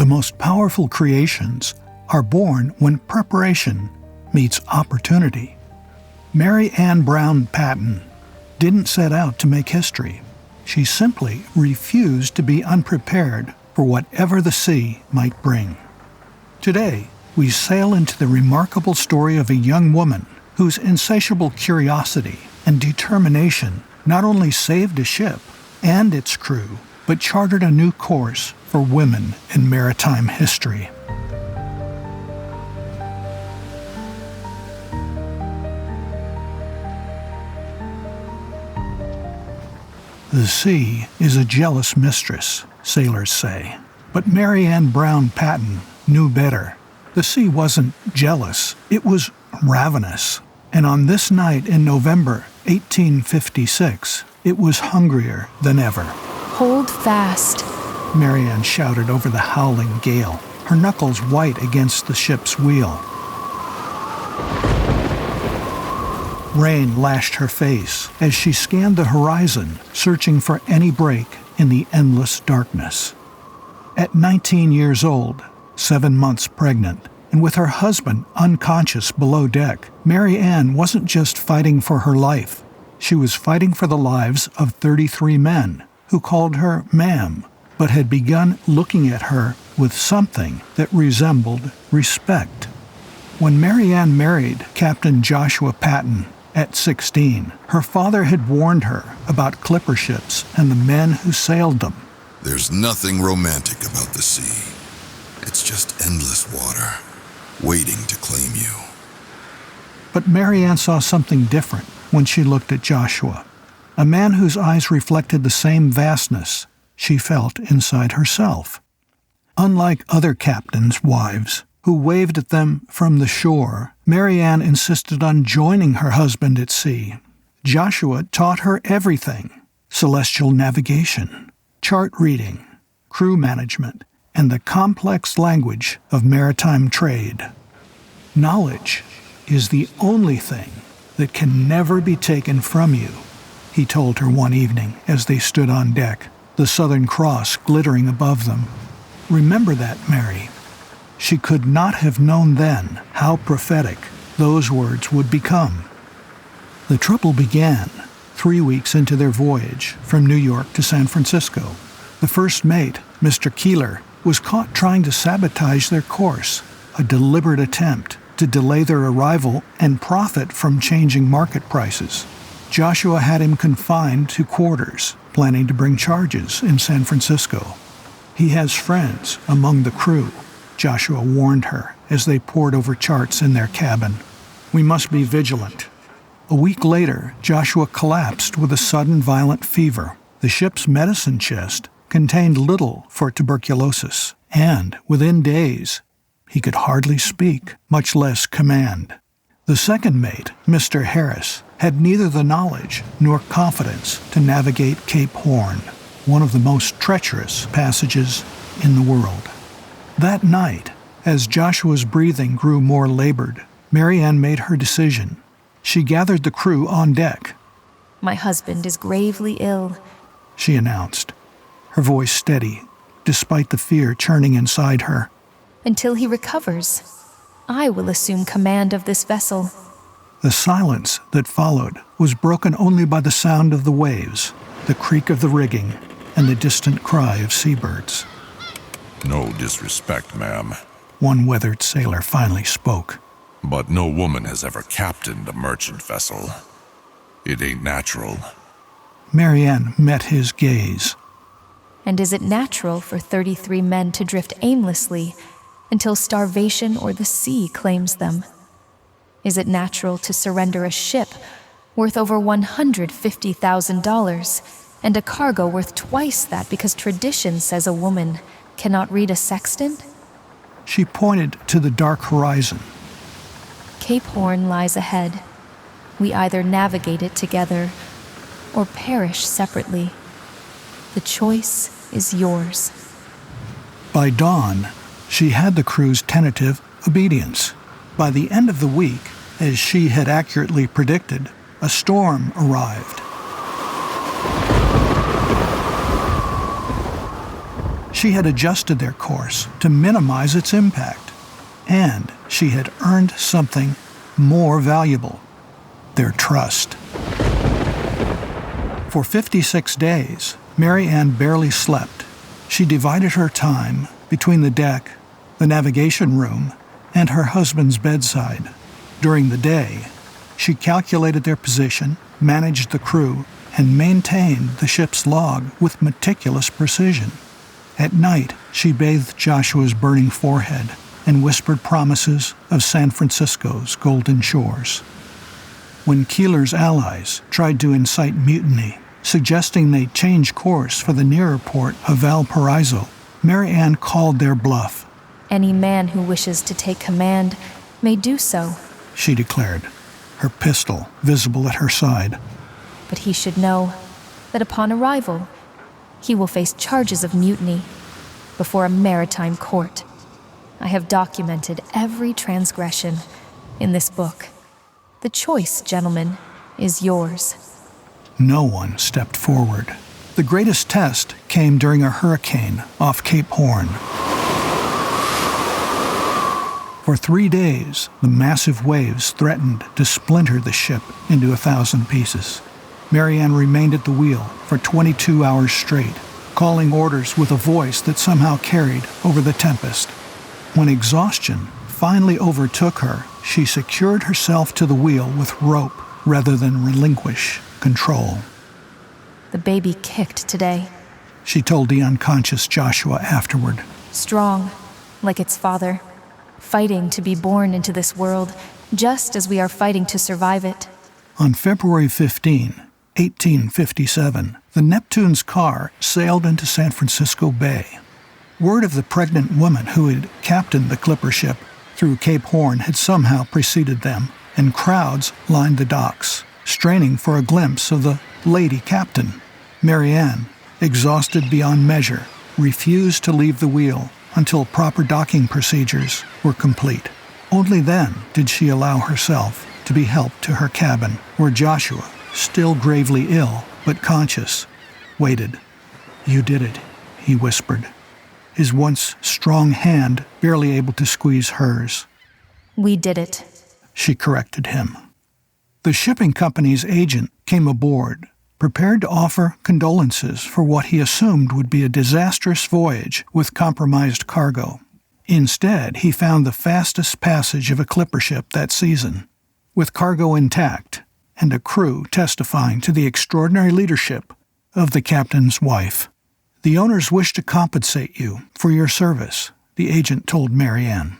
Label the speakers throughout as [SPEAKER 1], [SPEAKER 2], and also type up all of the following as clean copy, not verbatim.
[SPEAKER 1] The most powerful creations are born when preparation meets opportunity. Mary Ann Brown Patton didn't set out to make history. She simply refused to be unprepared for whatever the sea might bring. Today, we sail into the remarkable story of a young woman whose insatiable curiosity and determination not only saved a ship and its crew, but chartered a new course for women in maritime history. The sea is a jealous mistress, sailors say. But Mary Ann Brown Patton knew better. The sea wasn't jealous, it was ravenous. And on this night in November 1856, it was hungrier than ever.
[SPEAKER 2] "Hold fast,"
[SPEAKER 1] Mary Ann shouted over the howling gale, her knuckles white against the ship's wheel. Rain lashed her face as she scanned the horizon, searching for any break in the endless darkness. At 19 years old, 7 months pregnant, and with her husband unconscious below deck, Mary Ann wasn't just fighting for her life. She was fighting for the lives of 33 men who called her ma'am, but had begun looking at her with something that resembled respect. When Mary Ann married Captain Joshua Patton at 16, her father had warned her about clipper ships and the men who sailed them.
[SPEAKER 3] "There's nothing romantic about the sea. It's just endless water, waiting to claim you."
[SPEAKER 1] But Mary Ann saw something different when she looked at Joshua, a man whose eyes reflected the same vastness she felt inside herself. Unlike other captains' wives who waved at them from the shore, Mary Ann insisted on joining her husband at sea. Joshua taught her everything: celestial navigation, chart reading, crew management, and the complex language of maritime trade. "Knowledge is the only thing that can never be taken from you," he told her one evening as they stood on deck, the Southern Cross glittering above them. "Remember that, Mary." She could not have known then how prophetic those words would become. The trouble began 3 weeks into their voyage from New York to San Francisco. The first mate, Mr. Keeler, was caught trying to sabotage their course, a deliberate attempt to delay their arrival and profit from changing market prices. Joshua had him confined to quarters, planning to bring charges in San Francisco. "He has friends among the crew," Joshua warned her as they pored over charts in their cabin. "We must be vigilant." A week later, Joshua collapsed with a sudden violent fever. The ship's medicine chest contained little for tuberculosis, and within days, he could hardly speak, much less command. The second mate, Mr. Harris, had neither the knowledge nor confidence to navigate Cape Horn, one of the most treacherous passages in the world. That night, as Joshua's breathing grew more labored, Mary Ann made her decision. She gathered the crew on deck.
[SPEAKER 2] "My husband is gravely ill,"
[SPEAKER 1] she announced, her voice steady, despite the fear churning inside her.
[SPEAKER 2] "Until he recovers, I will assume command of this vessel."
[SPEAKER 1] The silence that followed was broken only by the sound of the waves, the creak of the rigging, and the distant cry of seabirds.
[SPEAKER 4] "No disrespect, ma'am,"
[SPEAKER 1] one weathered sailor finally spoke,
[SPEAKER 4] "but no woman has ever captained a merchant vessel. It ain't natural."
[SPEAKER 1] Mary Ann met his gaze.
[SPEAKER 2] "And is it natural for 33 men to drift aimlessly until starvation or the sea claims them? Is it natural to surrender a ship worth over $150,000 and a cargo worth twice that because tradition says a woman cannot read a sextant?"
[SPEAKER 1] She pointed to the dark horizon.
[SPEAKER 2] "Cape Horn lies ahead. We either navigate it together or perish separately. The choice is yours."
[SPEAKER 1] By dawn, she had the crew's tentative obedience. By the end of the week, as she had accurately predicted, a storm arrived. She had adjusted their course to minimize its impact, and she had earned something more valuable: their trust. For 56 days, Mary Ann barely slept. She divided her time between the deck, the navigation room, and her husband's bedside. During the day, she calculated their position, managed the crew, and maintained the ship's log with meticulous precision. At night, she bathed Joshua's burning forehead and whispered promises of San Francisco's golden shores. When Keeler's allies tried to incite mutiny, suggesting they change course for the nearer port of Valparaiso, Mary Ann called their bluff.
[SPEAKER 2] Any man who wishes to take command may do so,
[SPEAKER 1] she declared, her pistol visible at her side.
[SPEAKER 2] but he should know that upon arrival, he will face charges of mutiny before a maritime court. I have documented every transgression in this book. The choice, gentlemen, is yours.
[SPEAKER 1] No one stepped forward. The greatest test came during a hurricane off Cape Horn. For 3 days, the massive waves threatened to splinter the ship into 1,000 pieces. Mary Ann remained at the wheel for 22 hours straight, calling orders with a voice that somehow carried over the tempest. When exhaustion finally overtook her, she secured herself to the wheel with rope rather than relinquish control.
[SPEAKER 2] The baby kicked today,
[SPEAKER 1] She told the unconscious Joshua afterward.
[SPEAKER 2] strong, like its father, fighting to be born into this world, just as we are fighting to survive it.
[SPEAKER 1] On February 15, 1857, the Neptune's car sailed into San Francisco Bay. Word of the pregnant woman who had captained the clipper ship through Cape Horn had somehow preceded them, and crowds lined the docks, straining for a glimpse of the lady captain. Mary Ann, exhausted beyond measure, refused to leave the wheel until proper docking procedures were complete. Only then did she allow herself to be helped to her cabin, where Joshua, still gravely ill but conscious, waited. "You did it," he whispered, his once strong hand barely able to squeeze hers.
[SPEAKER 2] We did it.
[SPEAKER 1] She corrected him. The shipping company's agent came aboard, prepared to offer condolences for what he assumed would be a disastrous voyage with compromised cargo. Instead, he found the fastest passage of a clipper ship that season, with cargo intact and a crew testifying to the extraordinary leadership of the captain's wife. "The owners wish to compensate you for your service," the agent told Mary Ann.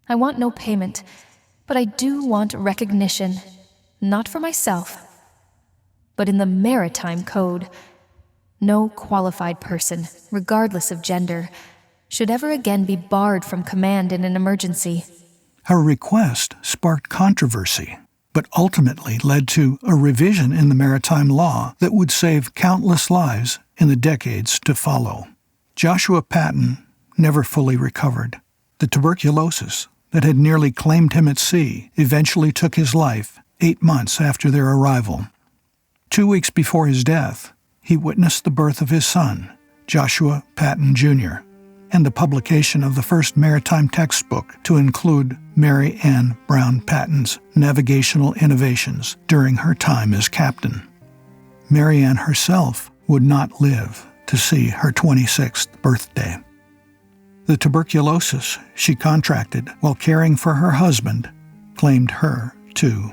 [SPEAKER 2] I want no payment, but I do want recognition, not for myself, but in the maritime code. No qualified person, regardless of gender, should ever again be barred from command in an emergency.
[SPEAKER 1] Her request sparked controversy, but ultimately led to a revision in the maritime law that would save countless lives in the decades to follow. Joshua Patton never fully recovered. The tuberculosis that had nearly claimed him at sea eventually took his life 8 months after their arrival. 2 weeks before his death, he witnessed the birth of his son, Joshua Patton Jr., and the publication of the first maritime textbook to include Mary Ann Brown Patton's navigational innovations during her time as captain. Mary Ann herself would not live to see her 26th birthday. The tuberculosis she contracted while caring for her husband claimed her, too,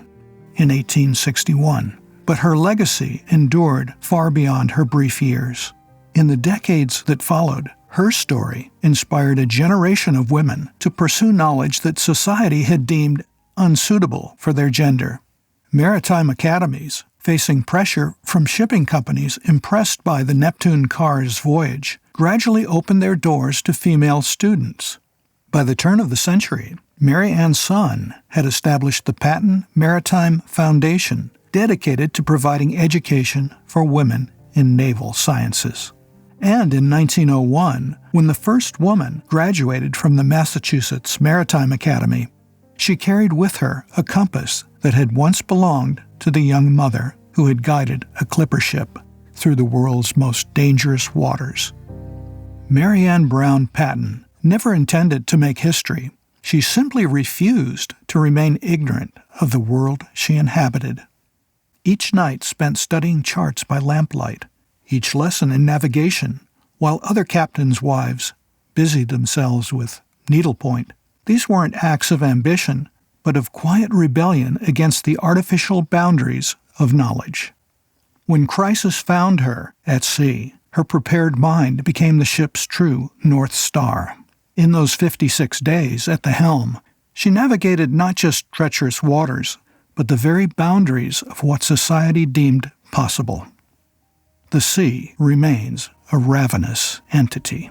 [SPEAKER 1] in 1861, but her legacy endured far beyond her brief years. In the decades that followed, her story inspired a generation of women to pursue knowledge that society had deemed unsuitable for their gender. Maritime academies, facing pressure from shipping companies impressed by the Neptune car's voyage, gradually opened their doors to female students. By the turn of the century, Mary Ann's son had established the Patton Maritime Foundation, dedicated to providing education for women in naval sciences. And in 1901, when the first woman graduated from the Massachusetts Maritime Academy, she carried with her a compass that had once belonged to the young mother who had guided a clipper ship through the world's most dangerous waters. Ann Brown Patton never intended to make history. She simply refused to remain ignorant of the world she inhabited. Each night spent studying charts by lamplight, each lesson in navigation, while other captains' wives busied themselves with needlepoint. These weren't acts of ambition, but of quiet rebellion against the artificial boundaries of knowledge. When crisis found her at sea, her prepared mind became the ship's true North Star. In those 56 days at the helm, she navigated not just treacherous waters, but the very boundaries of what society deemed possible. The sea remains a ravenous entity.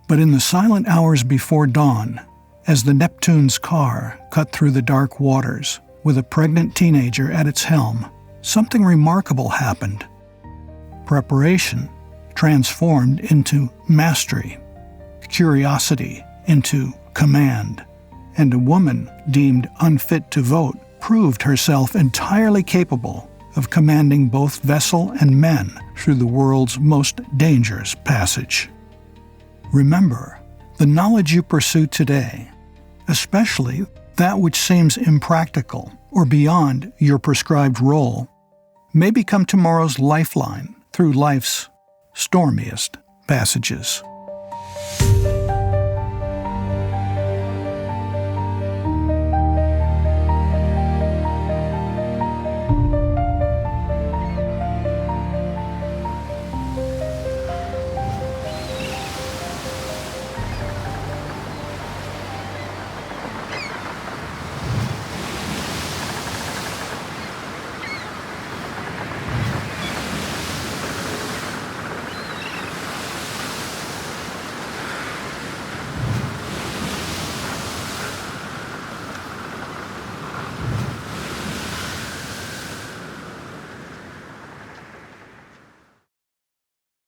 [SPEAKER 1] But in the silent hours before dawn, as the Neptune's car cut through the dark waters with a pregnant teenager at its helm, something remarkable happened. Preparation transformed into mastery, curiosity into command, and a woman deemed unfit to vote proved herself entirely capable of commanding both vessel and men through the world's most dangerous passage. Remember, the knowledge you pursue today, especially that which seems impractical or beyond your prescribed role, may become tomorrow's lifeline through life's stormiest passages.